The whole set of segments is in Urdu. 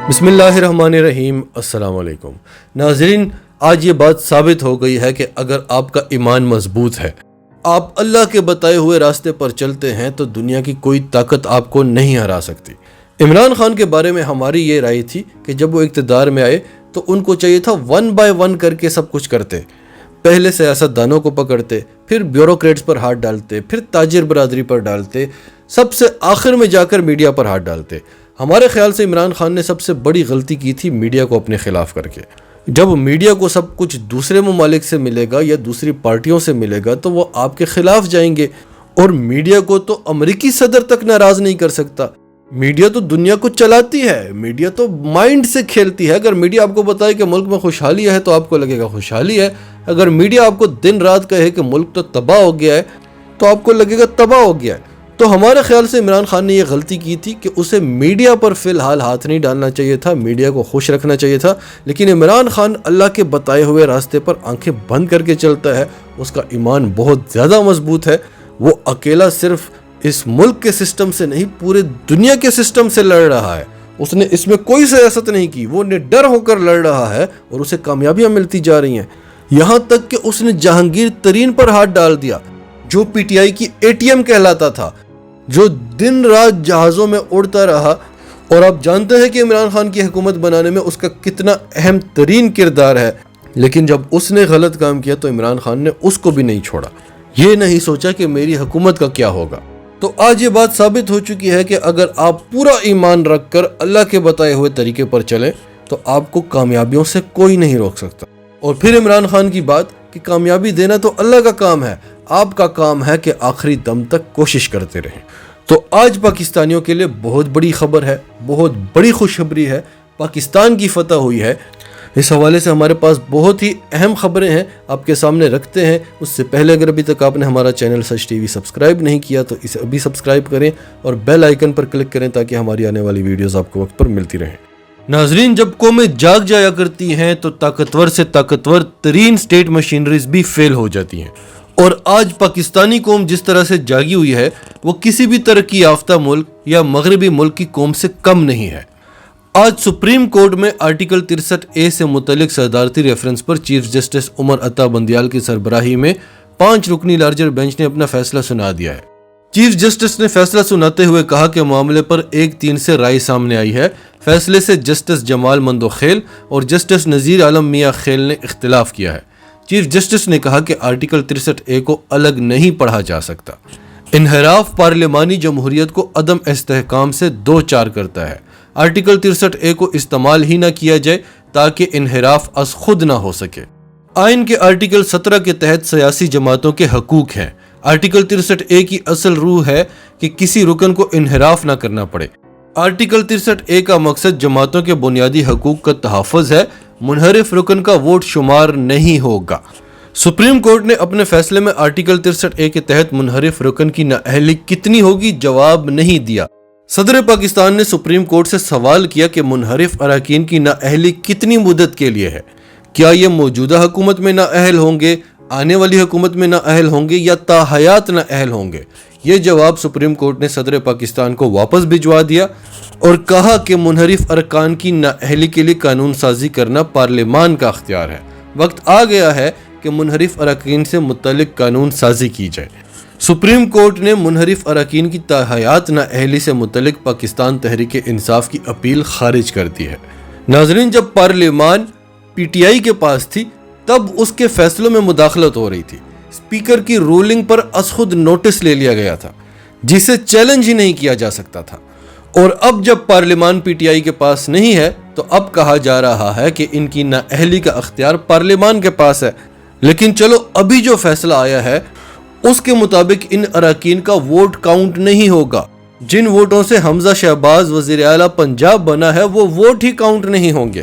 بسم اللہ الرحمن الرحیم۔ السلام علیکم ناظرین، آج یہ بات ثابت ہو گئی ہے کہ اگر آپ کا ایمان مضبوط ہے، آپ اللہ کے بتائے ہوئے راستے پر چلتے ہیں تو دنیا کی کوئی طاقت آپ کو نہیں ہرا سکتی۔ عمران خان کے بارے میں ہماری یہ رائے تھی کہ جب وہ اقتدار میں آئے تو ان کو چاہیے تھا 1 بائی 1 کر کے سب کچھ کرتے۔ پہلے سیاست دانوں کو پکڑتے، پھر بیوروکریٹس پر ہاتھ ڈالتے، پھر تاجر برادری پر ڈالتے، سب سے آخر میں جا کر میڈیا پر ہاتھ ڈالتے۔ ہمارے خیال سے عمران خان نے سب سے بڑی غلطی کی تھی میڈیا کو اپنے خلاف کر کے۔ جب میڈیا کو سب کچھ دوسرے ممالک سے ملے گا یا دوسری پارٹیوں سے ملے گا تو وہ آپ کے خلاف جائیں گے، اور میڈیا کو تو امریکی صدر تک ناراض نہیں کر سکتا۔ میڈیا تو دنیا کو چلاتی ہے، میڈیا تو مائنڈ سے کھیلتی ہے۔ اگر میڈیا آپ کو بتائے کہ ملک میں خوشحالی ہے تو آپ کو لگے گا خوشحالی ہے۔ اگر میڈیا آپ کو دن رات کہے کہ ملک تو تباہ ہو گیا ہے تو آپ کو لگے گا تباہ ہو گیا ہے۔ تو ہمارے خیال سے عمران خان نے یہ غلطی کی تھی کہ اسے میڈیا پر فی الحال ہاتھ نہیں ڈالنا چاہیے تھا، میڈیا کو خوش رکھنا چاہیے تھا۔ لیکن عمران خان اللہ کے بتائے ہوئے راستے پر آنکھیں بند کر کے چلتا ہے، اس کا ایمان بہت زیادہ مضبوط ہے۔ وہ اکیلا صرف اس ملک کے سسٹم سے نہیں، پورے دنیا کے سسٹم سے لڑ رہا ہے۔ اس نے اس میں کوئی سیاست نہیں کی، وہ نڈر ہو کر لڑ رہا ہے اور اسے کامیابیاں ملتی جا رہی ہیں۔ یہاں تک کہ اس نے جہانگیر ترین پر ہاتھ ڈال دیا، جو پی ٹی آئی کی ATM کہلاتا تھا، جو دن رات جہازوں میں اڑتا رہا۔ اور آپ جانتے ہیں کہ عمران خان کی حکومت بنانے میں اس کا کتنا اہم ترین کردار ہے، لیکن جب اس نے غلط کام کیا تو عمران خان نے اس کو بھی نہیں چھوڑا۔ یہ نہیں سوچا کہ میری حکومت کا کیا ہوگا۔ تو آج یہ بات ثابت ہو چکی ہے کہ اگر آپ پورا ایمان رکھ کر اللہ کے بتائے ہوئے طریقے پر چلیں تو آپ کو کامیابیوں سے کوئی نہیں روک سکتا۔ اور پھر عمران خان کی بات کہ کامیابی دینا تو اللہ کا کام ہے، آپ کا کام ہے کہ آخری دم تک کوشش کرتے رہیں۔ تو آج پاکستانیوں کے لیے بہت بڑی خبر ہے، بہت بڑی خوشخبری ہے، پاکستان کی فتح ہوئی ہے۔ اس حوالے سے ہمارے پاس بہت ہی اہم خبریں ہیں، آپ کے سامنے رکھتے ہیں۔ اس سے پہلے اگر ابھی تک آپ نے ہمارا چینل سچ ٹی وی سبسکرائب نہیں کیا تو اسے ابھی سبسکرائب کریں اور بیل آئیکن پر کلک کریں تاکہ ہماری آنے والی ویڈیوز آپ کو وقت پر ملتی رہیں۔ ناظرین، جب قومیں جاگ جایا کرتی ہیں تو طاقتور سے طاقتور ترین سٹیٹ مشینریز بھی فیل ہو جاتی ہیں، اور آج پاکستانی قوم جس طرح سے جاگی ہوئی ہے وہ کسی بھی ترقی یافتہ ملک یا مغربی ملک کی قوم سے کم نہیں ہے۔ آج سپریم کورٹ میں آرٹیکل 63A سے متعلق صدارتی ریفرنس پر چیف جسٹس عمر عطا بندیال کی سربراہی میں 5 رکنی لارجر بینچ نے اپنا فیصلہ سنا دیا ہے۔ چیف جسٹس نے فیصلہ سناتے ہوئے کہا کہ معاملے پر 1-3 سے رائے سامنے آئی ہے۔ فیصلے سے جسٹس جمال مندوخیل اور جسٹس نذیر عالم میاں خیل نے اختلاف کیا ہے۔ چیف جسٹس نے کہا کہ آرٹیکل 63A کو الگ نہیں پڑھا جا سکتا۔ انحراف پارلیمانی جمہوریت کو عدم استحکام سے دو چار کرتا ہے۔ آرٹیکل 63A کو استعمال ہی نہ کیا جائے تاکہ انحراف از خود نہ ہو سکے۔ آئین کے آرٹیکل 17 کے تحت سیاسی جماعتوں کے حقوق ہیں۔ آرٹیکل 63A کی اصل روح ہے کہ کسی رکن کو انحراف نہ کرنا پڑے۔ آرٹیکل 63A کا مقصد جماعتوں کے بنیادی حقوق کا تحفظ ہے، منحرف رکن کا ووٹ شمار نہیں ہوگا۔ سپریم کورٹ نے اپنے فیصلے میں آرٹیکل 63A کے تحت منحرف رکن کی نااہلی کتنی ہوگی جواب نہیں دیا۔ صدر پاکستان نے سپریم کورٹ سے سوال کیا کہ منحرف اراکین کی نااہلی کتنی مدت کے لیے ہے؟ کیا یہ موجودہ حکومت میں نااہل ہوں گے، آنے والی حکومت میں نااہل ہوں گے یا تاحیات نااہل ہوں گے؟ یہ جواب سپریم کورٹ نے صدر پاکستان کو واپس بھجوا دیا اور کہا کہ منحرف ارکان کی نااہلی کے لیے قانون سازی کرنا پارلیمان کا اختیار ہے۔ وقت آ گیا ہے کہ منحرف اراکین سے متعلق قانون سازی کی جائے۔ سپریم کورٹ نے منحرف اراکین کی تاحیات نااہلی سے متعلق پاکستان تحریک انصاف کی اپیل خارج کر دی ہے۔ ناظرین، جب پارلیمان PTI کے پاس تھی تب اس کے فیصلوں میں مداخلت ہو رہی تھی۔ اسپیکر کی رولنگ پر از خود نوٹس لے لیا گیا تھا جسے چیلنج ہی نہیں کیا جا سکتا تھا، اور اب جب پارلیمان PTI کے پاس نہیں ہے تو اب کہا جا رہا ہے کہ ان کی نااہلی کا اختیار پارلیمان کے پاس ہے۔ لیکن چلو، ابھی جو فیصلہ آیا ہے اس کے مطابق ان اراکین کا ووٹ کاؤنٹ نہیں ہوگا۔ جن ووٹوں سے حمزہ شہباز وزیر اعلیٰ پنجاب بنا ہے وہ ووٹ ہی کاؤنٹ نہیں ہوں گے۔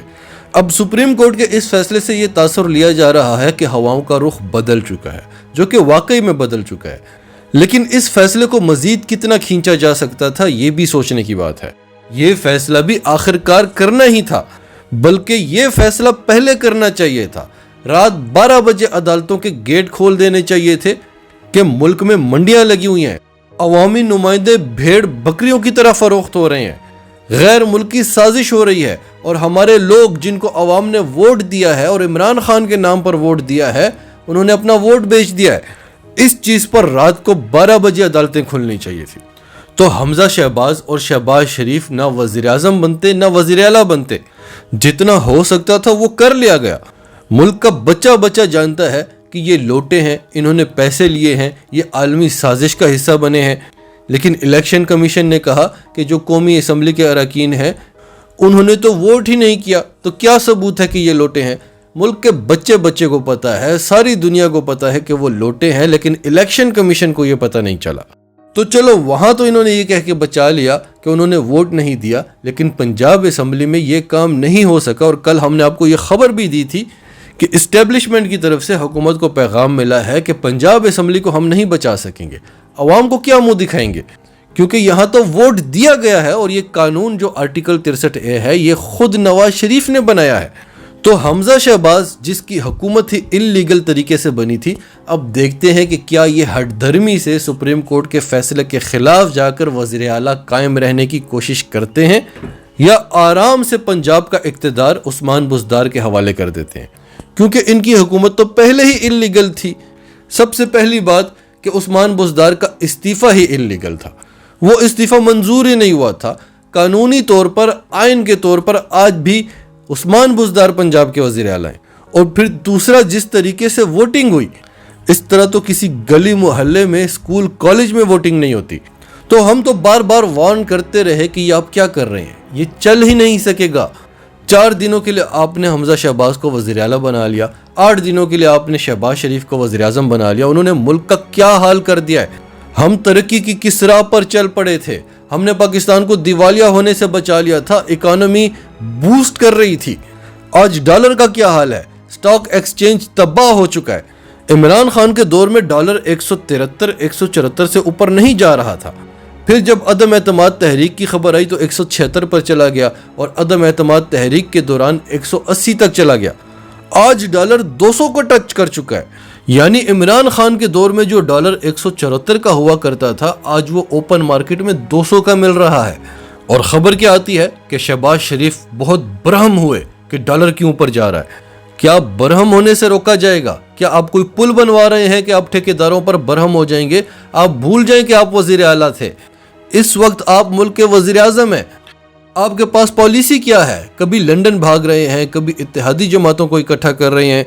اب سپریم کورٹ کے اس فیصلے سے یہ تاثر لیا جا رہا ہے کہ ہواؤں کا رخ بدل چکا ہے، جو کہ واقعی میں بدل چکا ہے۔ لیکن اس فیصلے کو مزید کتنا کھینچا جا سکتا تھا یہ بھی سوچنے کی بات ہے۔ یہ فیصلہ بھی آخرکار کرنا ہی تھا، بلکہ یہ فیصلہ پہلے کرنا چاہیے تھا۔ رات 12 بجے عدالتوں کے گیٹ کھول دینے چاہیے تھے کہ ملک میں منڈیاں لگی ہوئی ہیں، عوامی نمائندے بھیڑ بکریوں کی طرح فروخت ہو رہے ہیں، غیر ملکی سازش ہو رہی ہے اور ہمارے لوگ جن کو عوام نے ووٹ دیا ہے اور عمران خان کے نام پر ووٹ دیا ہے انہوں نے اپنا ووٹ بیچ دیا ہے۔ اس چیز پر رات کو 12 بجے عدالتیں کھلنی چاہیے تھی۔ تو حمزہ شہباز اور شہباز شریف نہ وزیر اعظم بنتے نہ وزیر اعلیٰ بنتے، جتنا ہو سکتا تھا وہ کر لیا گیا۔ ملک کا بچہ بچہ جانتا ہے کہ یہ لوٹے ہیں، انہوں نے پیسے لیے ہیں، یہ عالمی سازش کا حصہ بنے ہیں، لیکن الیکشن کمیشن نے کہا کہ جو قومی اسمبلی کے اراکین ہیں انہوں نے تو ووٹ ہی نہیں کیا، تو کیا ثبوت ہے کہ یہ لوٹے ہیں؟ ملک کے بچے بچے کو پتا ہے، ساری دنیا کو پتا ہے کہ وہ لوٹے ہیں، لیکن الیکشن کمیشن کو یہ پتا نہیں چلا۔ تو چلو وہاں تو انہوں نے یہ کہہ کے بچا لیا کہ انہوں نے ووٹ نہیں دیا، لیکن پنجاب اسمبلی میں یہ کام نہیں ہو سکا۔ اور کل ہم نے آپ کو یہ خبر بھی دی تھی کہ اسٹیبلشمنٹ کی طرف سے حکومت کو پیغام ملا ہے کہ پنجاب اسمبلی کو ہم نہیں بچا سکیں گے۔ عوام کو کیا منہ دکھائیں گے؟ کیونکہ یہاں تو ووٹ دیا گیا ہے، اور یہ قانون جو آرٹیکل 63A ہے یہ خود نواز شریف نے بنایا ہے۔ تو حمزہ شہباز جس کی حکومت ہی انلیگل طریقے سے بنی تھی، اب دیکھتے ہیں کہ کیا یہ ہٹ دھرمی سے سپریم کورٹ کے فیصلے کے خلاف جا کر وزیر اعلیٰ قائم رہنے کی کوشش کرتے ہیں، یا آرام سے پنجاب کا اقتدار عثمان بزدار کے حوالے کر دیتے ہیں، کیونکہ ان کی حکومت تو پہلے ہی انلیگل تھی۔ سب سے پہلی بات کہ عثمان بزدار کا استعفیٰ ہی انلیگل تھا، وہ استعفیٰ منظور ہی نہیں ہوا تھا۔ قانونی طور پر، آئین کے طور پر آج بھی عثمان بزدار پنجاب کے وزیر اعلیٰ ہیں۔ اور پھر دوسرا، جس طریقے سے ووٹنگ ہوئی، اس طرح تو کسی گلی محلے میں، اسکول کالج میں ووٹنگ نہیں ہوتی۔ تو ہم تو بار بار وارن کرتے رہے کہ یہ آپ کیا کر رہے ہیں، یہ چل ہی نہیں سکے گا۔ 4 دنوں کے لیے آپ نے حمزہ شہباز کو وزیر اعلیٰ بنا لیا، 8 دنوں کے لیے آپ نے شہباز شریف کو وزیر اعظم بنا لیا۔ انہوں نے ملک کا کیا حال کر دیا ہے۔ ہم ترقی کی کس راہ پر چل پڑے تھے، ہم نے پاکستان کو دیوالیہ ہونے سے بچا لیا تھا، اکانومی بوسٹ کر رہی تھی۔ آج ڈالر کا کیا حال ہے، سٹاک ایکسچینج تباہ ہو چکا ہے۔ عمران خان کے دور میں ڈالر 173 174 سے اوپر نہیں جا رہا تھا، پھر جب عدم اعتماد تحریک کی خبر آئی تو 176 پر چلا گیا، اور عدم اعتماد تحریک کے دوران 180 تک چلا گیا۔ آج ڈالر 200 کو ٹچ کر چکا ہے، یعنی عمران خان کے دور میں جو ڈالر 174 کا ہوا کرتا تھا آج وہ اوپن مارکیٹ میں 200 کا مل رہا ہے۔ اور خبر کیا آتی ہے کہ شہباز شریف بہت برہم ہوئے کہ ڈالر کیوں اوپر جا رہا ہے۔ کیا برہم ہونے سے روکا جائے گا؟ کیا آپ کوئی پل بنوا رہے ہیں کہ آپ ٹھیکیداروں پر برہم ہو جائیں گے؟ آپ بھول جائیں کہ آپ وزیر اعلیٰ تھے، اس وقت آپ ملک کے وزیر اعظم ہیں۔ آپ کے پاس پالیسی کیا ہے؟ کبھی لندن بھاگ رہے ہیں، کبھی اتحادی جماعتوں کو اکٹھا کر رہے ہیں،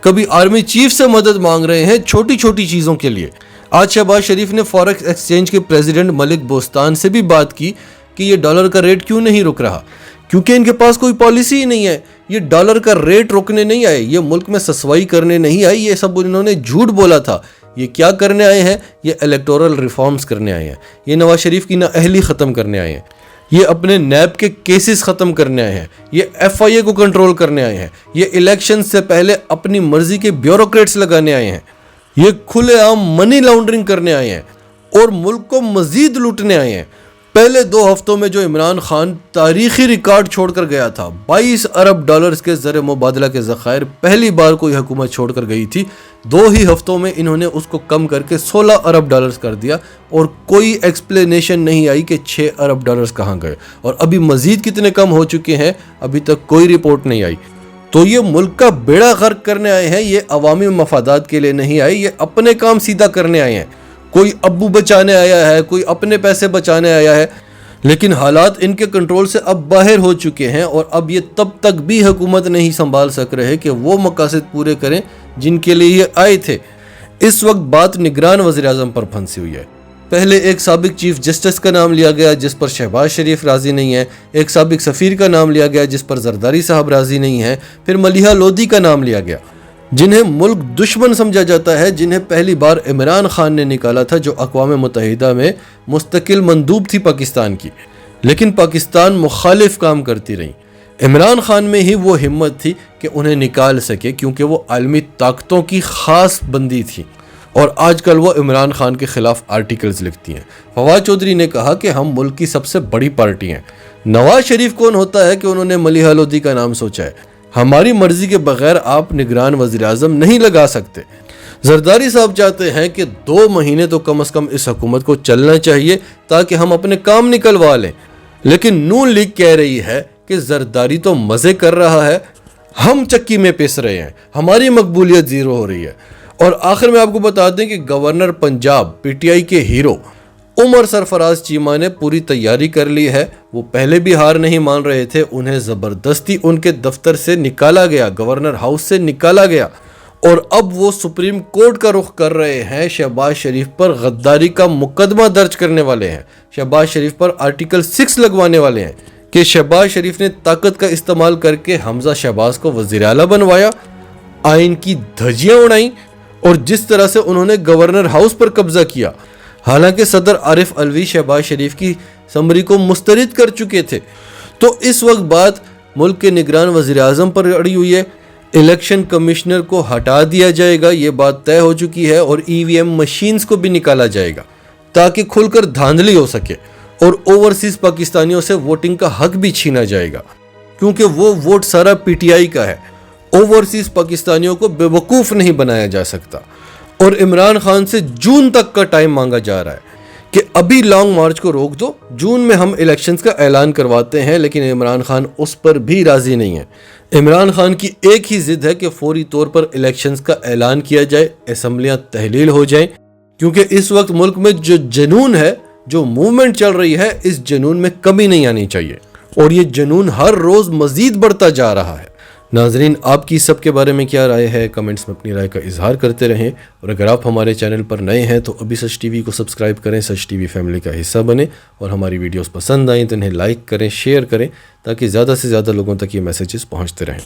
کبھی آرمی چیف سے مدد مانگ رہے ہیں چھوٹی چھوٹی چیزوں کے لیے۔ آج شہباز شریف نے فاریکس ایکسچینج کے پریزیڈنٹ ملک بوستان سے بھی بات کی کہ یہ ڈالر کا ریٹ کیوں نہیں رک رہا، کیونکہ ان کے پاس کوئی پالیسی ہی نہیں ہے۔ یہ ڈالر کا ریٹ روکنے نہیں آئے، یہ ملک میں سسوائی کرنے نہیں آئے، یہ سب انہوں نے جھوٹ بولا تھا۔ یہ کیا کرنے آئے ہیں؟ یہ الیکٹورل ریفارمز کرنے آئے ہیں، یہ نواز شریف کی نااہلی ختم کرنے آئے ہیں، یہ اپنے نیب کے کیسز ختم کرنے آئے ہیں، یہ FIA کو کنٹرول کرنے آئے ہیں، یہ الیکشن سے پہلے اپنی مرضی کے بیوروکریٹس لگانے آئے ہیں، یہ کھلے عام منی لانڈرنگ کرنے آئے ہیں اور ملک کو مزید لوٹنے آئے ہیں۔ پہلے 2 ہفتوں میں جو عمران خان تاریخی ریکارڈ چھوڑ کر گیا تھا، 22 ارب ڈالرز کے زر مبادلہ کے ذخائر پہلی بار کوئی حکومت چھوڑ کر گئی تھی، 2 ہی ہفتوں میں انہوں نے اس کو کم کر کے 16 ارب ڈالرز کر دیا، اور کوئی ایکسپلینیشن نہیں آئی کہ 6 ارب ڈالرز کہاں گئے، اور ابھی مزید کتنے کم ہو چکے ہیں ابھی تک کوئی رپورٹ نہیں آئی۔ تو یہ ملک کا بیڑا غرق کرنے آئے ہیں، یہ عوامی مفادات کے لیے نہیں آئے، یہ اپنے کام سیدھا کرنے آئے ہیں۔ کوئی ابو بچانے آیا ہے، کوئی اپنے پیسے بچانے آیا ہے، لیکن حالات ان کے کنٹرول سے اب باہر ہو چکے ہیں، اور اب یہ تب تک بھی حکومت نہیں سنبھال سک رہے کہ وہ مقاصد پورے کریں جن کے لیے یہ آئے تھے۔ اس وقت بات نگران وزیر اعظم پر پھنسی ہوئی ہے۔ پہلے ایک سابق چیف جسٹس کا نام لیا گیا جس پر شہباز شریف راضی نہیں ہے، ایک سابق سفیر کا نام لیا گیا جس پر زرداری صاحب راضی نہیں ہے، پھر ملیحہ لودھی کا نام لیا گیا، جنہیں ملک دشمن سمجھا جاتا ہے، جنہیں پہلی بار عمران خان نے نکالا تھا جو اقوام متحدہ میں مستقل مندوب تھی پاکستان کی، لیکن پاکستان مخالف کام کرتی رہی۔ عمران خان میں ہی وہ ہمت تھی کہ انہیں نکال سکے، کیونکہ وہ عالمی طاقتوں کی خاص بندی تھی، اور آج کل وہ عمران خان کے خلاف آرٹیکلز لکھتی ہیں۔ فواد چودھری نے کہا کہ ہم ملک کی سب سے بڑی پارٹی ہیں۔ نواز شریف کون ہوتا ہے کہ انہوں نے ملیحہ لودھی کا نام سوچا ہے؟ ہماری مرضی کے بغیر آپ نگران وزیر اعظم نہیں لگا سکتے۔ زرداری صاحب چاہتے ہیں کہ 2 مہینے تو کم از کم اس حکومت کو چلنا چاہیے تاکہ ہم اپنے کام نکلوا لیں۔ لیکن نون لیگ کہہ رہی ہے کہ زرداری تو مزے کر رہا ہے، ہم چکی میں پس رہے ہیں، ہماری مقبولیت زیرو ہو رہی ہے۔ اور آخر میں آپ کو بتا دیں کہ governor Punjab P T I کے ہیرو عمر سرفراز چیمہ نے پوری تیاری کر لی ہے۔ وہ پہلے بھی ہار نہیں مان رہے تھے، انہیں زبردستی ان کے دفتر سے نکالا گیا، گورنر ہاؤس سے نکالا گیا، اور اب وہ سپریم کورٹ کا رخ کر رہے ہیں۔ شہباز شریف پر غداری کا مقدمہ درج کرنے والے ہیں، شہباز شریف پر آرٹیکل 6 لگوانے والے ہیں کہ شہباز شریف نے طاقت کا استعمال کر کے حمزہ شہباز کو وزیر اعلیٰ بنوایا، آئین کی دھجیاں اڑائیں، اور جس طرح سے انہوں نے گورنر ہاؤس پر قبضہ کیا۔ حالانکہ صدر عارف علوی شہباز شریف کی سمری کو مسترد کر چکے تھے۔ تو اس وقت بات ملک کے نگران وزیر اعظم پر اڑی ہوئی ہے، الیکشن کمشنر کو ہٹا دیا جائے گا، یہ بات طے ہو چکی ہے، اور ای وی ایم مشینز کو بھی نکالا جائے گا تاکہ کھل کر دھاندلی ہو سکے، اور اوورسیز پاکستانیوں سے ووٹنگ کا حق بھی چھینا جائے گا، کیونکہ وہ ووٹ سارا پی ٹی آئی کا ہے۔ اوورسیز پاکستانیوں کو بے وقوف نہیں بنایا جا سکتا۔ اور عمران خان سے جون تک کا ٹائم مانگا جا رہا ہے کہ ابھی لانگ مارچ کو روک دو، جون میں ہم الیکشنز کا اعلان کرواتے ہیں، لیکن عمران خان اس پر بھی راضی نہیں ہے۔ عمران خان کی ایک ہی ضد ہے کہ فوری طور پر الیکشنز کا اعلان کیا جائے، اسمبلیاں تحلیل ہو جائیں، کیونکہ اس وقت ملک میں جو جنون ہے، جو موومنٹ چل رہی ہے، اس جنون میں کمی نہیں آنی چاہیے، اور یہ جنون ہر روز مزید بڑھتا جا رہا ہے۔ ناظرین، آپ کی سب کے بارے میں کیا رائے ہے؟ کمنٹس میں اپنی رائے کا اظہار کرتے رہیں، اور اگر آپ ہمارے چینل پر نئے ہیں تو ابھی سچ ٹی وی کو سبسکرائب کریں، سچ ٹی وی فیملی کا حصہ بنیں، اور ہماری ویڈیوز پسند آئیں تو انہیں لائک کریں، شیئر کریں، تاکہ زیادہ سے زیادہ لوگوں تک یہ میسیجز پہنچتے رہیں۔